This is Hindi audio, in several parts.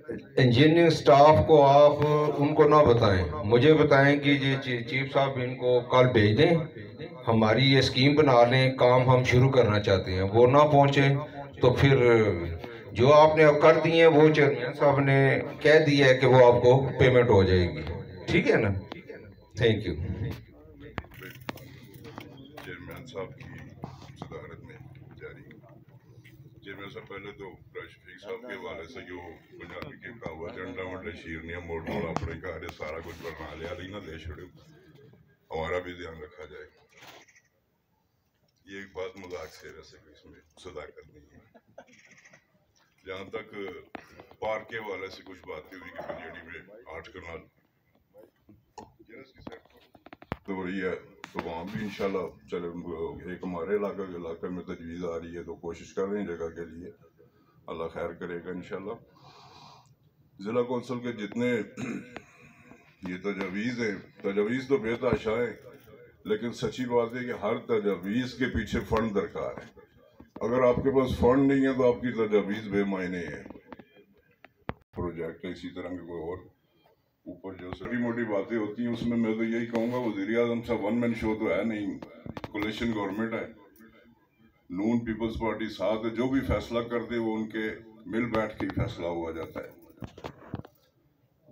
इंजीनियरिंग स्टाफ को आप उनको ना बताएं, मुझे बताएं कि ये चीफ साहब इनको कल भेज दें, हमारी ये स्कीम बना लें, काम हम शुरू करना चाहते हैं। वो ना पहुंचे तो फिर जो आपने अब कर दिए वो चेयरमैन साहब ने कह दिया है कि वो आपको पेमेंट हो जाएगी। ठीक है ना? Thank you. चेयरमैन साहब की सदारत में जारी। चेयरमैन साहब पहले तो शफीक साहब के हवाले से जो पंजाबी के कहावत अंडा वंडे शीरनिया मोड़ मोड़ अपने घर सारा कुछ बना लिया ना दे छोड़ो, हमारा भी ध्यान रखा जाए। ये एक बात मजाक से वैसे इसमें सदाकत नहीं है। जहाँ तक पार्क के हवाले से कुछ बातें हुई कि पंजाबी में 8 कनाल तो वही है, तो वहाँ भी इंशाल्लाह चले। एक हमारे इलाके में तजवीज़ आ रही है, तो कोशिश कर रहे हैं जगह के लिए, अल्लाह खैर करेगा इंशाल्लाह। ज़िला कौंसिल के जितने ये तजवीज़ हैं, तजवीज़ तो बेतहाशा है, लेकिन सच्ची बात है कि हर तजवीज़ के पीछे फंड दरकार है। अगर आपके पास फंड नहीं है तो आपकी तजवीज़ बेमायने है। प्रोजेक्ट इसी तरह के कोई और ऊपर जो छोटी मोटी बातें होती हैं उसमें मैं तो यही कहूँगा, वज़ीर-ए-आज़म साहब वन मैन शो तो है नहीं, कोलिशन गवर्नमेंट है, नून पीपल्स पार्टी साथ है, जो भी फैसला करते वो उनके मिल बैठ के फैसला हुआ जाता है।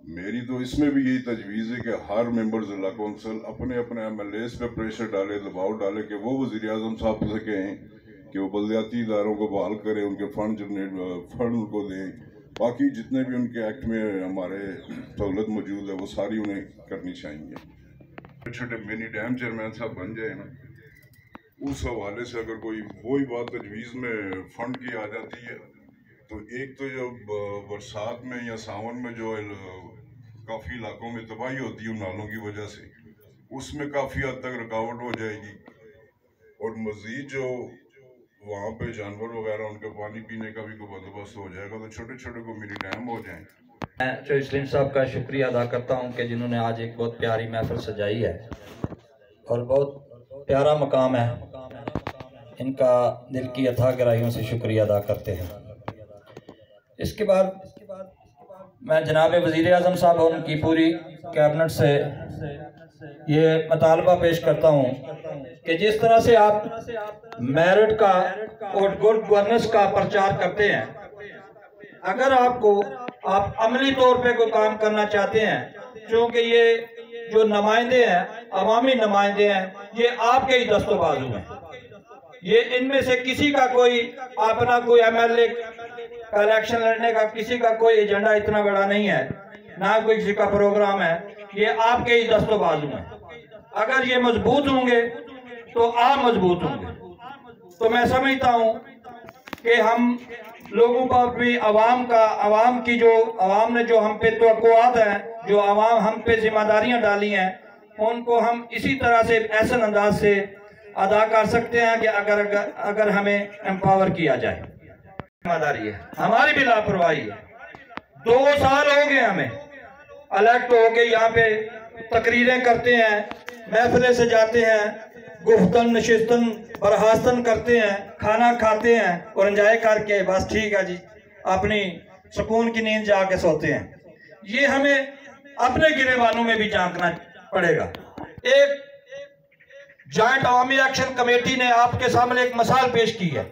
मेरी तो इसमें भी यही तजवीज़ है कि हर मेंबर ज़िला कौंसिल अपने अपने MLAs पे प्रेशर डाले, दबाव डाले कि वो वज़ीर-ए-आज़म साहब से कहें कि वो बलदियाती इदारों को बहाल करें, उनके फंड उनको दें। बाकी जितने भी उनके एक्ट में हमारे सहूलत मौजूद है वो सारी उन्हें करनी चाहिए। छोटे छोटे मिनी डैम चेयरमैन साहब बन जाए ना, उस हवाले से अगर कोई वही बात तजवीज़ में फंड की आ जाती है तो एक तो जब बरसात में या सावन में जो काफ़ी इलाकों में तबाही होती है उन नालों की वजह से, उसमें काफ़ी हद तक रुकावट हो जाएगी। और मज़ीद जो वहाँ पे जानवर वगैरह उनके पानी पीने का भी कोई बंदोबस्त हो जाएगा, तो छोटे छोटे को मिनी डैम हो जाएं। मैं जो इस्लीम साहब का शुक्रिया अदा करता हूँ कि जिन्होंने आज एक बहुत प्यारी महफिल सजाई है और बहुत प्यारा मकाम है, इनका दिल की अथाह गहराइयों से शुक्रिया अदा करते हैं। इसके बाद मैं जनाब वज़ीर-ए-आज़म साहब और उनकी पूरी कैबिनेट से ये मुतालबा पेश करता हूँ कि जिस तरह से आप मेरिट का और गुड गवर्नेंस का प्रचार करते हैं, अगर आप अमली तौर पे कोई काम करना चाहते हैं, क्योंकि ये जो नुमाइंदे हैं, अवामी नुमाइंदे हैं, ये आपके ही दस्तों बाजू हैं। ये इनमें से किसी का कोई अपना कोई MLA का इलेक्शन लड़ने का किसी का कोई एजेंडा इतना बड़ा नहीं है, ना कोई किसी का प्रोग्राम है, ये आपके ही दस्तों बाजू हैं। अगर ये मजबूत होंगे तो आप मजबूत होंगे। तो मैं समझता हूँ कि हम लोगों पर भी आवाम ने जो हम पे तवक्कुआत हैं, जो आवाम हम पे जिम्मेदारियां डाली हैं, उनको हम इसी तरह से ऐसे अंदाज से अदा कर सकते हैं कि अगर हमें एम्पावर किया जाए। जिम्मेदारी है, हमारी भी लापरवाही है। 2 साल हो गए हमें इलेक्ट हो के यहाँ पे तकरीरें करते हैं, महफिलें से जाते हैं, गुफ्तन नशिस्तन बरहास्तन करते हैं, खाना खाते हैं और एंजॉय करके बस ठीक है जी अपनी सुकून की नींद जाके सोते हैं। ये हमें अपने गिरेबानों में भी झांकना पड़ेगा। एक जॉइंट अवामी एक्शन कमेटी ने आपके सामने एक मिसाल पेश की है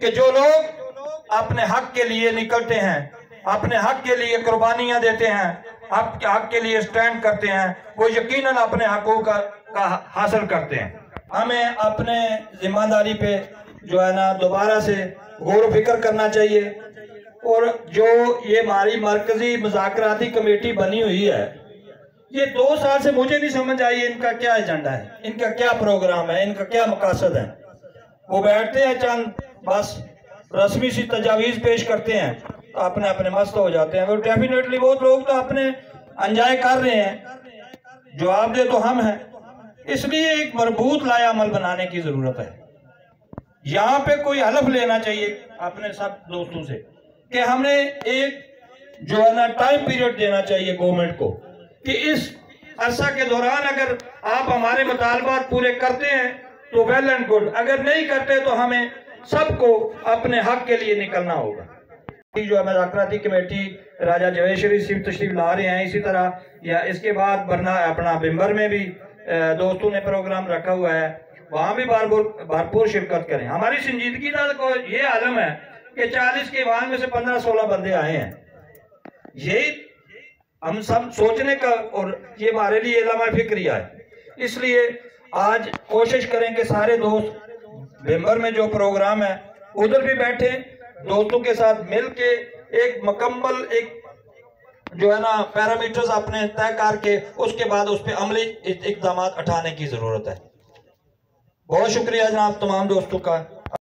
कि जो लोग अपने हक के लिए निकलते हैं, अपने हक के लिए कुर्बानियां देते हैं, आपके हक के लिए स्टैंड करते हैं, वो यकीनन अपने हकों का हासिल करते हैं। हमें अपने जिम्मेदारी पे जो है ना दोबारा से गौर फिक्र करना चाहिए। और जो ये हमारी मरकजी मुज़ाकराती कमेटी बनी हुई है, ये 2 साल से मुझे नहीं समझ आई इनका क्या एजेंडा है, इनका क्या प्रोग्राम है, इनका क्या मकसद है। वो बैठते हैं, चंद बस रस्मी सी तजावीज़ पेश करते हैं, तो अपने अपने मस्त हो जाते हैं। और डेफिनेटली वो लोग तो अपने एंजॉय कर रहे हैं, जवाब दे तो हम हैं। इसलिए एक मरबूत लाया अमल बनाने की जरूरत है। यहाँ पे कोई हलफ लेना चाहिए अपने सब दोस्तों से कि हमने एक जो है ना टाइम पीरियड देना चाहिए गवर्नमेंट को कि इस अरसा के दौरान अगर आप हमारे मुतालबात पूरे करते हैं तो वेल एंड गुड, अगर नहीं करते तो हमें सबको अपने हक के लिए निकलना होगा। जो है मुज़ाकराती कमेटी राजा जवेद शरीफ तशरीफ ला रहे हैं। इसी तरह या इसके बाद वरना अपना बिम्बर में भी दोस्तों ने प्रोग्राम रखा हुआ है, वहाँ भी भरपूर शिरकत करें। हमारी संजीदगी का को ये आलम है कि 40 के वाहन में से 15-16 बंदे आए हैं। यही हम सब सोचने का, और ये हमारे लिए लम्हा फिक्रिया है। इसलिए आज कोशिश करें कि सारे दोस्त बिम्बर में जो प्रोग्राम है उधर भी बैठे, दोस्तों के साथ मिल के एक मुकम्मल एक जो है ना पैरामीटर्स अपने तय करके उसके बाद उस पर अमली इक़दाम उठाने की जरूरत है। बहुत शुक्रिया जनाब तमाम दोस्तों का।